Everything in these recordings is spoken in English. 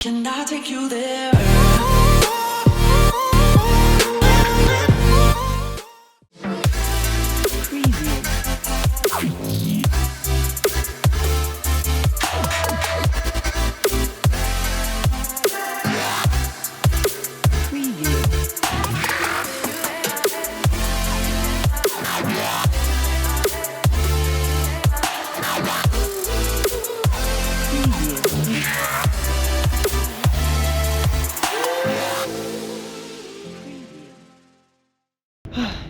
Can I take you there?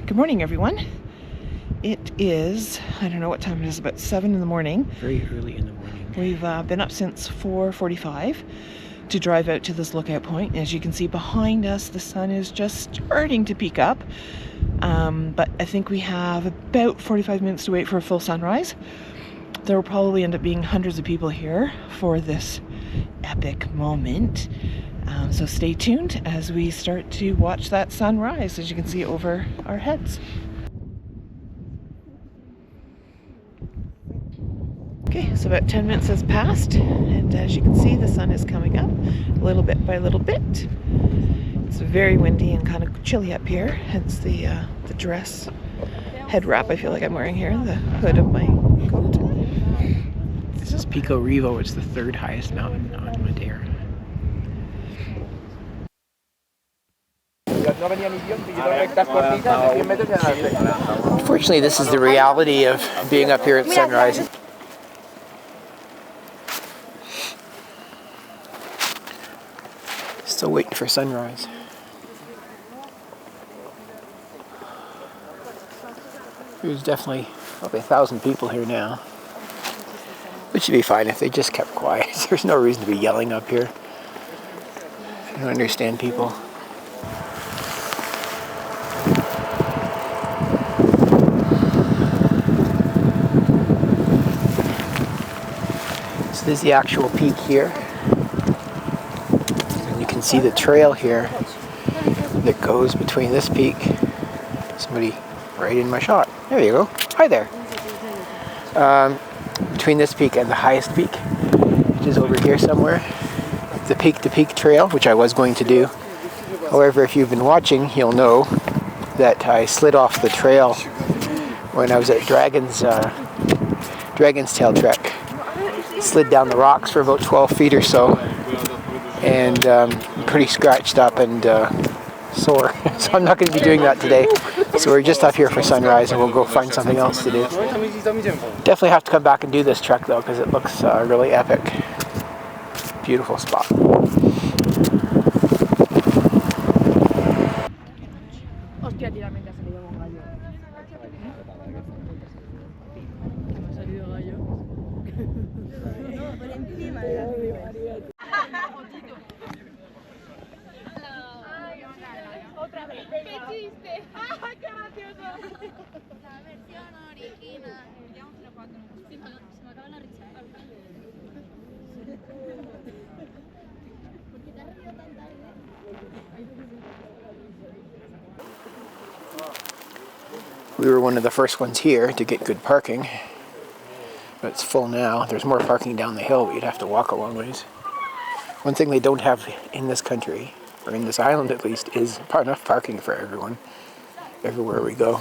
Good morning, everyone. It is, I don't know what time it is, about 7 in the morning. Very early in the morning. We've been up since 4:45 to drive out to this lookout point. As you can see behind us, the sun is just starting to peak up. But I think we have about 45 minutes to wait for a full sunrise. There will probably end up being hundreds of people here for this epic moment. So stay tuned as we start to watch that sunrise, as you can see over our heads. Okay, so about 10 minutes has passed, and as you can see, the sun is coming up little bit by little bit. It's very windy and kind of chilly up here, hence the dress head wrap I feel like I'm wearing here, the hood of my coat. This is Pico Revo. It's the third highest mountain on Madeira. Unfortunately, this is the reality of being up here at sunrise. Still waiting for sunrise. There's definitely probably 1,000 people here now, which should be fine if they just kept quiet. There's no reason to be yelling up here. I don't understand people. So this is the actual peak here. And you can see the trail here that goes between this peak. Somebody right in my shot. There you go. Hi there. Between this peak and the highest peak, which is over here somewhere. The peak-to-peak trail, which I was going to do. However, if you've been watching, you'll know that I slid off the trail when I was at Dragon's Tail Trek. Slid down the rocks for about 12 feet or so, and pretty scratched up and sore. So I'm not going to be doing that today. So we're just up here for sunrise, and we'll go find something else to do. Definitely have to come back and do this trek though, because it looks really epic. Beautiful spot. We were one of the first ones here to get good parking, but it's full now. There's more parking down the hill, but you'd have to walk a long ways. One thing they don't have in this country, or in this island at least, is enough parking for everyone, everywhere we go.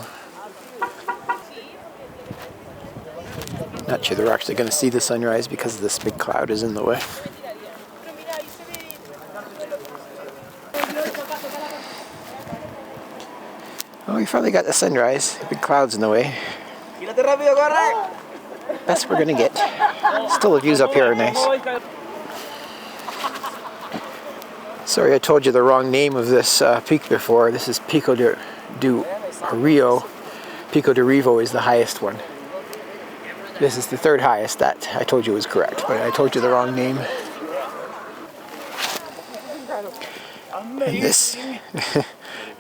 Not sure they're actually going to see the sunrise because this big cloud is in the way. Oh, we finally got the sunrise. Big clouds in the way. Best we're gonna get. Still, the views up here are nice. Sorry, I told you the wrong name of this peak before. This is Pico de Ariero. Pico de Revo is the highest one. This is the third highest. That I told you was correct, but I told you the wrong name.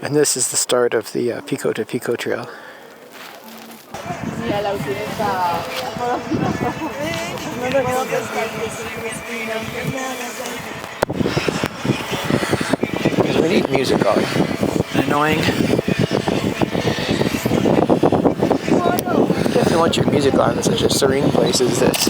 And this is the start of the Pico to Pico trail. Because we need music on. Annoying. You definitely want your music on in such a serene place as this.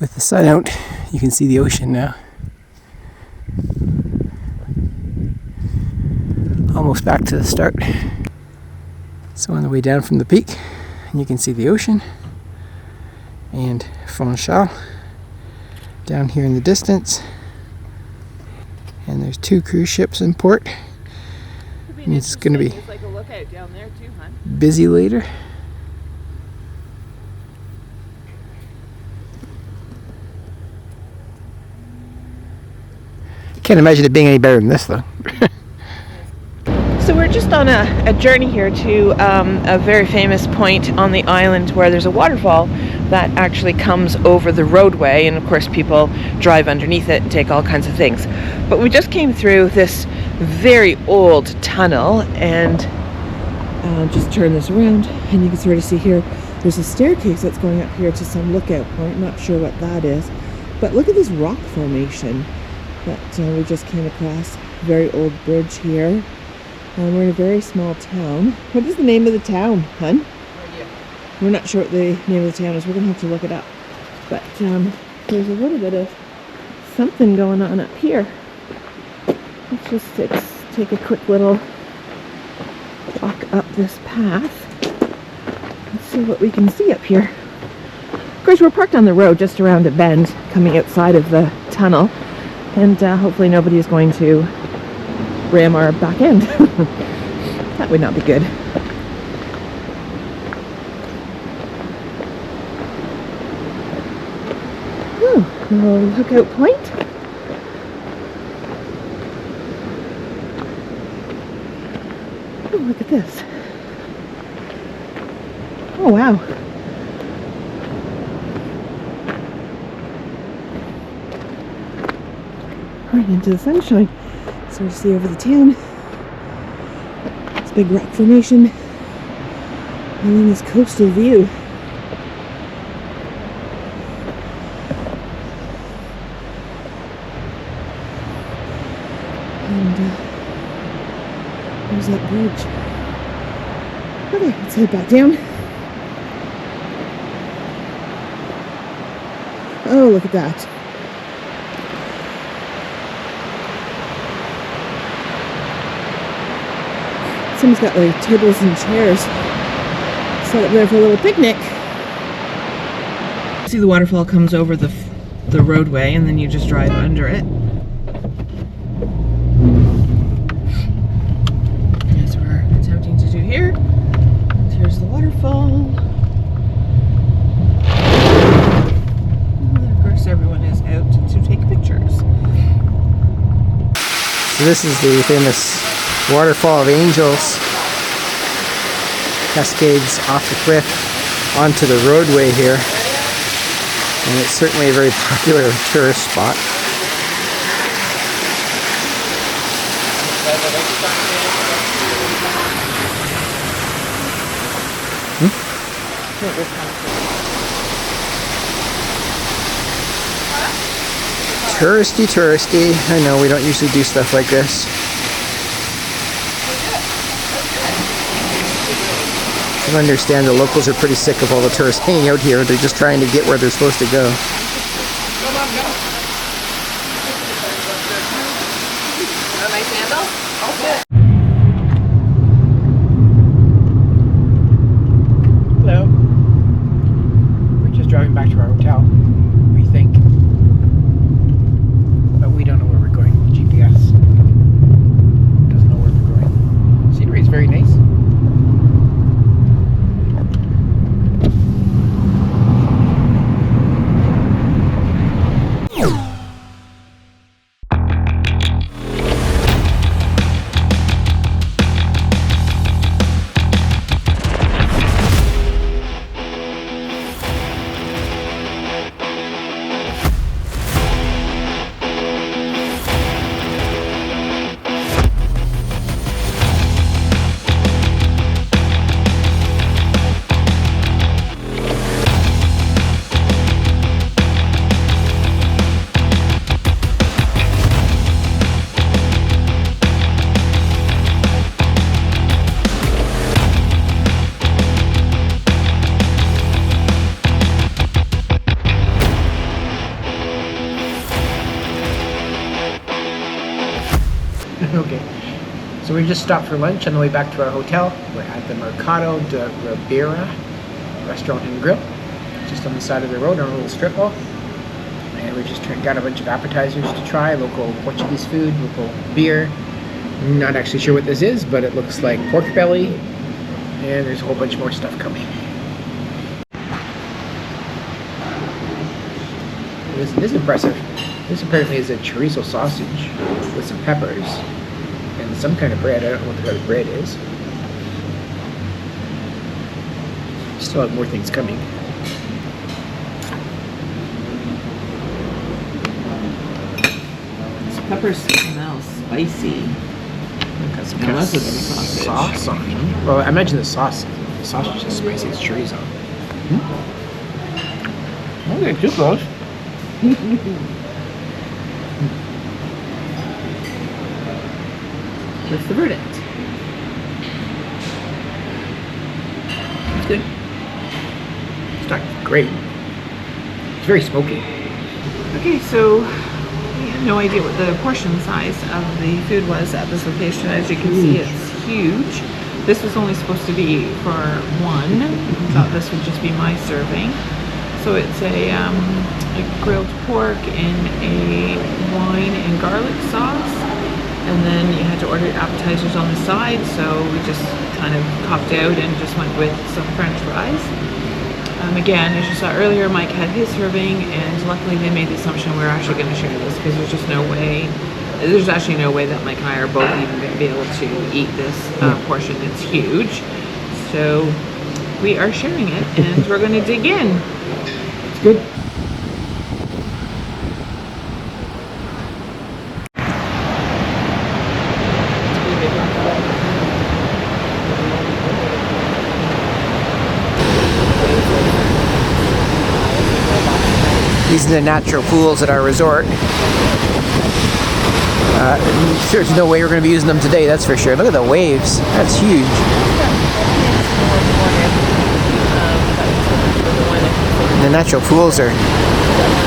With the sun out, you can see the ocean now. Almost back to the start. So on the way down from the peak, you can see the ocean and Fonchal down here in the distance. And there's 2 cruise ships in port. It's going to be like a lookout down there too, hon. Busy later. Can't imagine it being any better than this though. So we're just on a journey here to a very famous point on the island where there's a waterfall that actually comes over the roadway, and of course people drive underneath it and take all kinds of things. But we just came through this very old tunnel, and just turn this around and you can sort of see here there's a staircase that's going up here to some lookout point. Not sure what that is, but look at this rock formation that we just came across. Very old bridge here. We're in a very small town. What is the name of the town, hun? We're not sure what the name of the town is. We're going to have to look it up. But there's a little bit of something going on up here. Let's just take a quick little walk up this path and see what we can see up here. Of course, we're parked on the road just around a bend coming outside of the tunnel, and hopefully nobody is going to ram our back end. That would not be good. Ooh, a little lookout point. Oh, look at this. Oh, wow. Right into the sunshine. So you see over the town. It's a big rock formation. And then this coastal view. And there's that bridge. Okay, let's head back down. Oh, look at that. Someone's got like tables and chairs set up there for a little picnic. See, the waterfall comes over the roadway, and then you just drive under it. That's what we're attempting to do here. And here's the waterfall. And of course, everyone is out to take pictures. So this is the famous Waterfall of Angels. Cascades off the cliff onto the roadway here. And it's certainly a very popular tourist spot. Touristy, touristy. I know we don't usually do stuff like this. I understand the locals are pretty sick of all the tourists hanging out here. They're just trying to get where they're supposed to go. My sandals? Hello. We're just driving back to our hotel, we think. But we don't know where we're going. GPS doesn't know where we're going. Scenery is very nice. So we just stopped for lunch on the way back to our hotel. We're at the Mercado de Ribeira restaurant and grill, just on the side of the road on a little strip mall. And we just got a bunch of appetizers to try, local Portuguese food, local beer. Not actually sure what this is, but it looks like pork belly, and there's a whole bunch more stuff coming. This is impressive. This apparently is a chorizo sausage with some peppers and some kind of bread. I don't know what the kind of bread is. Still have more things coming. This peppers smell spicy. Got some Now kind of that's a sausage. sauce on them. Well, I imagine the sausage is spicy. It's chorizo. Don't get too close. What's the verdict? It's good. It's not great. It's very smoky. Okay, so we had no idea what the portion size of the food was at this location. As you can see, it's huge. This was only supposed to be for one. I thought this would just be my serving. So it's a grilled pork in a wine and garlic sauce. And then you had to order appetizers on the side, so we just kind of copped out and just went with some French fries. Again, as you saw earlier, Mike had his serving, and luckily they made the assumption we were actually going to share this, because there's just no way, there's actually no way that Mike and I are both even going to be able to eat this portion. It's huge. So we are sharing it, and we're going to dig in. It's good. These are the natural pools at our resort. There's no way we're going to be using them today, that's for sure. Look at the waves. That's huge. The natural pools are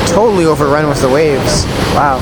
totally overrun with the waves. Wow.